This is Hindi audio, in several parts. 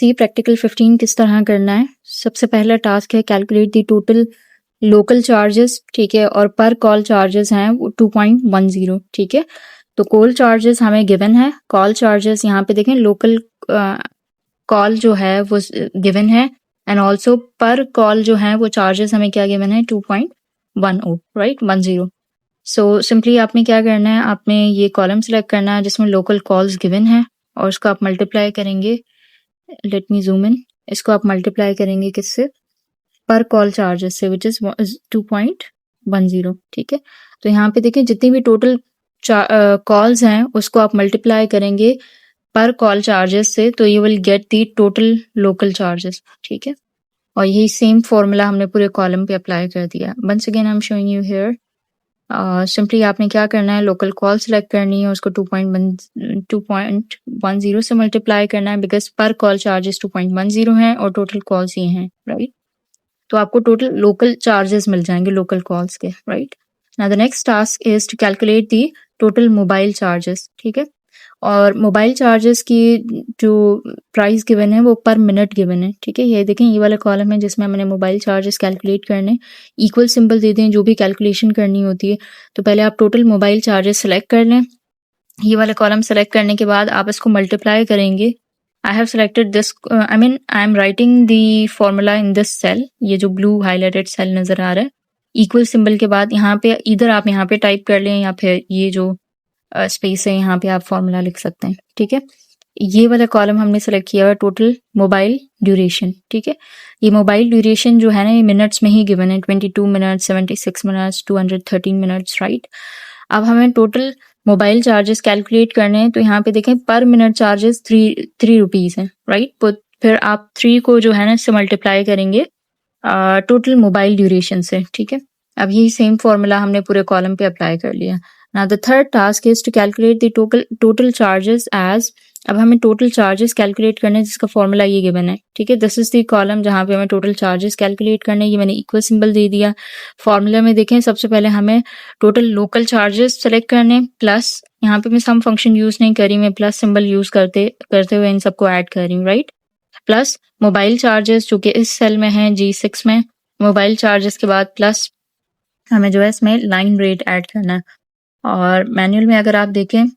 सी प्रैक्टिकल 15 किस तरह करना है। सबसे पहला टास्क है calculate the total local charges, ठीक है, और पर कॉल चार्जेस हैं वो 2.10, ठीक है। तो कॉल चार्जेस हमें गिवन है, कॉल चार्जेस यहाँ पे देखें लोकल कॉल जो है वो गिवन है, एंड ऑल्सो पर कॉल जो है वो चार्जेस हमें क्या गिवन है 2.10, राइट, 10। सो सिंपली आपने क्या करना है, आपने ये कॉलम सेलेक्ट करना है जिसमें लोकल कॉल्स गिवन है और उसको आप मल्टीप्लाई करेंगे, लेट मी जूम इन, इसको आप मल्टीप्लाई करेंगे किससे, पर कॉल चार्जेस से, विच इज 2.10, ठीक है। तो यहाँ पे देखें जितनी भी टोटल कॉल्स हैं उसको आप मल्टीप्लाई करेंगे पर कॉल चार्जेस से, तो you will get the total local charges, ठीक है। और यही सेम फॉर्मूला हमने पूरे कॉलम पे अप्लाई कर दिया। Once again I am showing you here, simply आपने क्या करना है, लोकल कॉल सेलेक्ट करनी है, उसको 2.10 से मल्टीप्लाई करना है, बिकॉज पर कॉल चार्जेस 2.10 हैं और टोटल कॉल्स ये हैं, राइट। तो आपको टोटल लोकल चार्जेस मिल जाएंगे लोकल कॉल्स के, right. Now the next task is to calculate the total mobile charges, ठीक है। और मोबाइल चार्जेस की जो प्राइस गिवन है वो पर मिनट गिवन है, ठीक है। ये देखें ये वाला कॉलम है जिसमें हमने मोबाइल चार्जेस कैलकुलेट करने, इक्वल सिंबल दे दें जो भी कैलकुलेशन करनी होती है। तो पहले आप टोटल मोबाइल चार्जेस सेलेक्ट कर लें, ये वाला कॉलम सेलेक्ट करने के बाद आप इसको मल्टीप्लाई करेंगे। I have selected this, I am writing the formula in this cell, ये जो blue highlighted cell नजर आ रहा है, इक्वल सिंबल के बाद यहाँ पे इधर आप यहाँ पे टाइप कर लें या फिर ये जो स्पेस है यहाँ पे आप फॉर्मूला लिख सकते हैं, ठीक है। ये वाला कॉलम हमने सेलेक्ट किया है टोटल मोबाइल ड्यूरेशन, ठीक है। ये मोबाइल ड्यूरेशन जो है ना ये मिनट्स में ही गिवन है, 22 मिनट्स, 76 मिनट्स, 213 मिनट्स, राइट। अब हमें टोटल मोबाइल चार्जेस कैलकुलेट करने हैं, तो यहाँ पे देखें पर मिनट चार्जेस 3 रुपीज हैं, राइट। फिर आप 3 को जो है ना इससे मल्टीप्लाई करेंगे टोटल मोबाइल ड्यूरेशन से, ठीक है। अब यही सेम फॉर्मूला हमने पूरे कॉलम पे अप्लाई कर लिया। Now the third task is to calculate the total charges as, अब हमें टोटल चार्जेस कैलकुलेट करने हैं जिसका फॉर्मूला ये गिवन है, ठीक है। दिस इज द कॉलम जहाँ पे हमें टोटल चार्जेस कैलकुलेट करने हैं, ये मैंने इक्वल सिंबल दे दिया। फॉर्मूला में देखें सबसे पहले हमें टोटल लोकल चार्जेस सेलेक्ट करने, प्लस यहाँ पे मैं सम फंक्शन यूज नहीं करी, मैं प्लस सिंबल यूज करते हुए इन सबको ऐड कर रही हूँ, राइट। प्लस मोबाइल चार्जेस जो कि इस सेल में है G6 में, मोबाइल चार्जेस के बाद प्लस हमें जो है इसमें लाइन रेट ऐड करना है। और मैनुअल में अगर आप देखें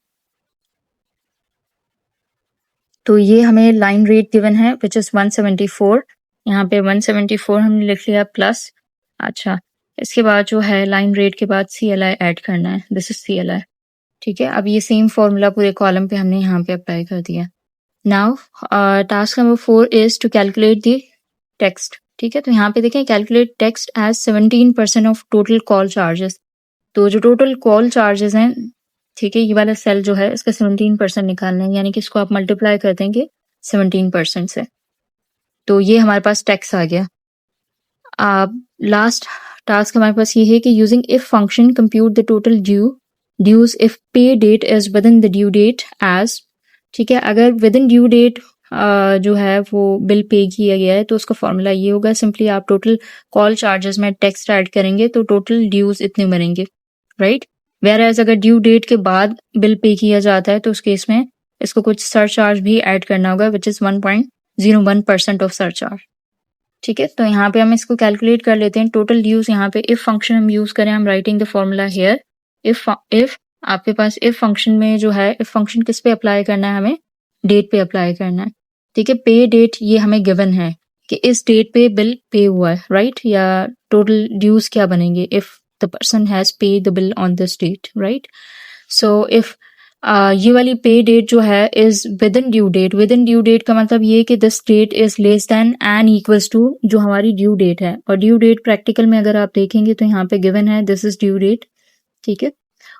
तो ये हमें लाइन रेट गिवन है विच इज 174, यहाँ पे 174 हमने लिख लिया प्लस, अच्छा इसके बाद जो है लाइन रेट के बाद CLI ऐड करना है, दिस इज CLI, ठीक है। अब ये सेम फॉर्मूला पूरे कॉलम पे हमने यहाँ पे अप्लाई कर दिया। Now task number 4 is to calculate the text, ठीक है। तो यहाँ पे देखें calculate text as 17% of total call charges, तो जो टोटल कॉल चार्जेस हैं, ठीक है, ये वाला सेल जो है इसका 17% निकालना है, यानी कि इसको आप मल्टीप्लाई कर देंगे 17% से, तो ये हमारे पास टेक्स्ट आ गया। लास्ट टास्क हमारे पास ये है कि using if function compute the total dues if pay date is within the due date age, ठीक है। अगर विद इन ड्यू डेट जो है वो बिल पे किया गया है तो उसका फॉर्मूला ये होगा, सिंपली आप टोटल कॉल चार्जेस में टेक्स्ट ऐड करेंगे तो टोटल ड्यूज इतने बनेंगे, राइट। वेयर एज अगर ड्यू डेट के बाद बिल पे किया जाता है तो उस केस में इसको कुछ सरचार्ज भी ऐड करना होगा विच इज 1.01% ऑफ सरचार्ज, ठीक है। तो यहाँ पे हम इसको कैलकुलेट कर लेते हैं टोटल ड्यूज। यहाँ पे इफ फंक्शन हम यूज करें, हम writing the formula here, if आपके पास इफ फंक्शन में जो है, इफ फंक्शन किस पे अप्लाई करना है, हमें डेट पे अप्लाई करना है, ठीक है। पे डेट ये हमें गिवन है कि इस डेट पे बिल पे हुआ है, राइट, या टोटल ड्यूज क्या बनेंगे if the person has paid the bill on this date, right. So if ये वाली पे डेट जो है is within due date, within due date का मतलब ये कि this date is less than and equals to जो हमारी ड्यू डेट है, और ड्यू डेट प्रैक्टिकल में अगर आप देखेंगे तो यहाँ पे गिवन है दिस इज ड्यू डेट, ठीक है।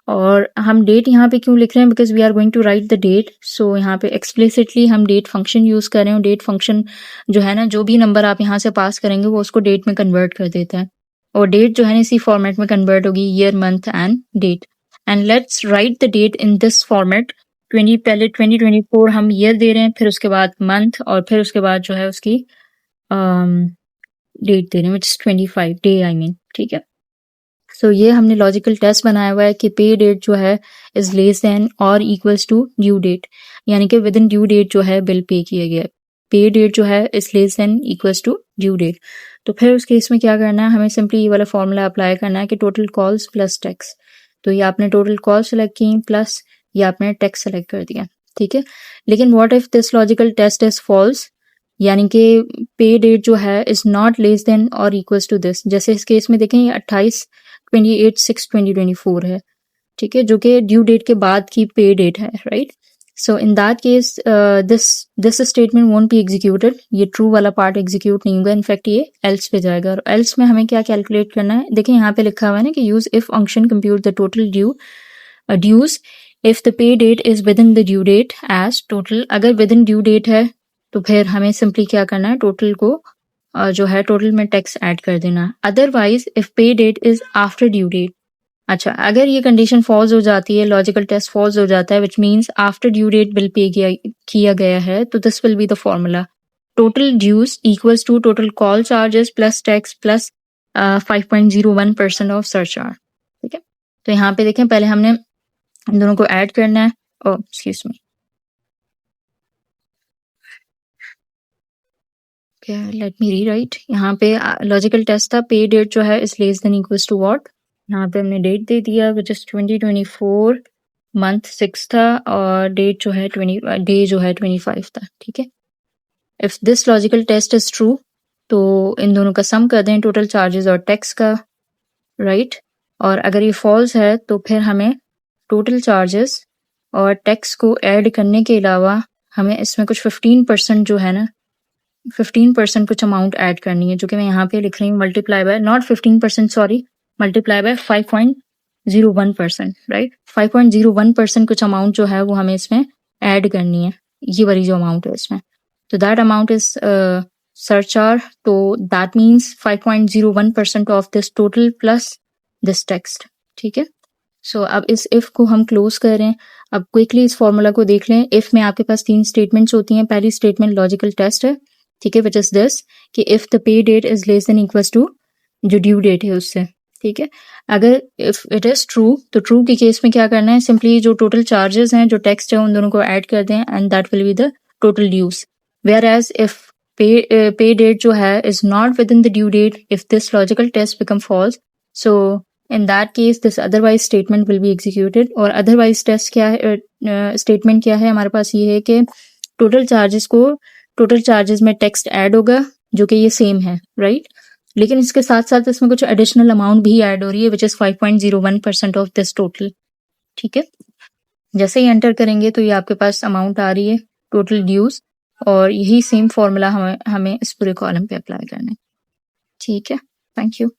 और हम डेट यहाँ पे क्यों लिख रहे हैं, because we are going to write the date, so यहाँ पे एक्सप्लिसिटली हम डेट फंक्शन यूज कर रहे हैं। डेट फंक्शन जो है ना, जो भी नंबर आप यहाँ से पास करेंगे वो उसको डेट में कन्वर्ट कर देता है, और डेट जो है ना इसी फॉर्मेट में कन्वर्ट होगी, year, month and date. And let's write the date in this format. पहले 2024 हम ईयर दे रहे हैं, फिर उसके बाद मंथ, और फिर उसके बाद जो है उसकी डेट दे रहे हैं which is 25 day, I mean, ठीक है। सो ये हमने लॉजिकल टेस्ट बनाया हुआ है कि पे डेट जो है इज लेस देन और इक्वल्स टू ड्यू डेट, यानी कि विद इन ड्यू डेट जो है बिल पे किया गया है। पे डेट जो है is less than equals to due date. तो फिर उस केस में क्या करना है, हमें सिंपली ये वाला फॉर्मूला अप्लाई करना है कि टोटल कॉल्स प्लस टैक्स। तो ये आपने टोटल कॉल सेलेक्ट की प्लस ये आपने टैक्स सेलेक्ट कर दिया, ठीक है। लेकिन what if this logical test is false, यानी कि पे डेट जो है इज नॉट लेस देन और इक्वल्स टू दिस। जैसे इस केस में देखें ये 28/6/2024 है, ठीक है, जो कि ड्यू डेट के बाद की पे डेट है, right. So in that case this statement won't be executed, ये ट्रू वाला पार्ट एग्जीक्यूट नहीं होगा, इनफैक्ट ये एल्स पे जाएगा। और एल्स में हमें क्या कैलकुलेट करना है, देखिए यहाँ पे लिखा हुआ है ना कि use if function compute the total dues if the pay date is within the due date as total. अगर विद इन ड्यू डेट है तो फिर हमें सिंपली क्या करना है, टोटल को जो है टोटल में टैक्स ऐड कर देना। Otherwise if pay date is after due date, अच्छा अगर ये कंडीशन फॉल्स हो जाती है, लॉजिकल टेस्ट फॉल्स हो जाता है, which means after due date bill pay किया गया है, तो this will be the formula total dues equals to total call charges plus tax plus 5.01% of surcharge, ठीक है। तो यहाँ पे देखें पहले हमने इन दोनों को ऐड करना है, excuse me, let me rewrite. यहाँ पे लॉजिकल टेस्ट था पे डेट जो है is less than equals to what, यहाँ पे हमने डेट दे दिया विच इज 2024, मंथ 6 था और डेट जो है 25 था, ठीक है। If this logical test is true तो इन दोनों का सम कर दें टोटल चार्जेस और टैक्स का, राइट। और अगर ये फॉल्स है तो फिर हमें टोटल चार्जेस और टैक्स को ऐड करने के अलावा हमें इसमें कुछ 15% जो है ना, 15% कुछ अमाउंट ऐड करनी है, जो कि मैं यहाँ पे लिख रही हूँ multiply by, not 15% sorry, multiply by 5.01%, right. 5.01% कुछ अमाउंट जो है वो हमें इसमें ऐड करनी है, ये वाली जो अमाउंट है इसमें, तो दैट अमाउंट इज सरचार्ज, तो that means 5.01% of this total plus this text, ठीक है। सो अब इस इफ को हम क्लोज कर रहे हैं। अब क्विकली इस फॉर्मूला को देख लें। इफ में आपके पास 3 स्टेटमेंट्स होती हैं। पहली स्टेटमेंट लॉजिकल टेस्ट है, ठीक है, विच इज दिस कि if the pay date is less than equals to जो ड्यू डेट है उससे, ठीक है। अगर इफ इट इज ट्रू तो ट्रू के केस में क्या करना है, सिंपली जो टोटल चार्जेस हैं जो टेक्स्ट है उन दोनों को ऐड कर दें and that will be the total dues. Whereas if pay date जो है is not within the due date, if this logical test become false, so in that case this otherwise statement will be executed। और otherwise टेस्ट क्या है, स्टेटमेंट क्या है हमारे पास, ये है कि टोटल चार्जेस में टेक्स्ट ऐड होगा जो कि ये सेम है, राइट। लेकिन इसके साथ साथ इसमें कुछ एडिशनल अमाउंट भी ऐड हो रही है which is 5.01% of this total, ठीक है। जैसे ही एंटर करेंगे तो ये आपके पास अमाउंट आ रही है टोटल ड्यूज, और यही सेम फॉर्मूला हमें इस पूरे कॉलम पे अप्लाई करना है, ठीक है। Thank you.